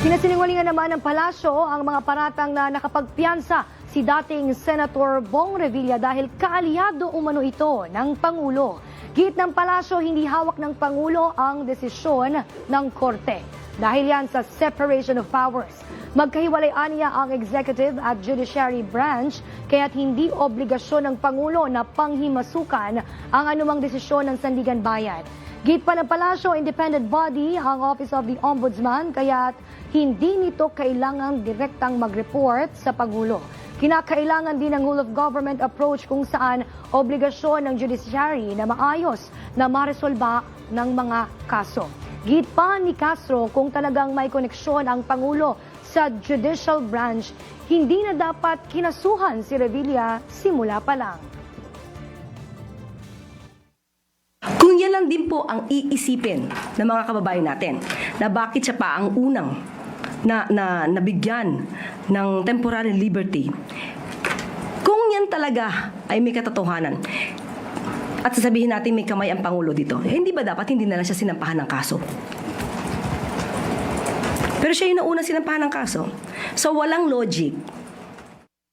Pinasinungalingan naman ng palasyo ang mga paratang na nakapagpiyansa si dating Senator Bong Revilla dahil kaalyado umano ito ng Pangulo. Git ng palasyo, hindi hawak ng Pangulo ang desisyon ng Korte. Dahil yan sa separation of powers. Magkahiwalay niya ang executive at judiciary branch kaya't hindi obligasyon ng Pangulo na panghimasukan ang anumang desisyon ng Sandigan Bayan. Git pa ng palasyo, independent body ang Office of the Ombudsman kaya't hindi nito kailangang direktang mag-report sa Pangulo. Kinakailangan din ng whole of government approach kung saan obligasyon ng judiciary na maayos na maresolba ng mga kaso. Git pa ni Castro kung talagang may koneksyon ang Pangulo sa judicial branch, hindi na dapat kinasuhan si Revilla simula pa lang. Kung yan lang din po ang iisipin ng mga kababayan natin, na bakit siya pa ang unang na nabigyan ng temporary liberty, kung yan talaga ay may katotohanan, at sasabihin natin may kamay ang Pangulo dito, hindi ba dapat hindi na lang siya sinampahan ng kaso? Pero siya yung nauna sinampahan ng kaso. So walang logic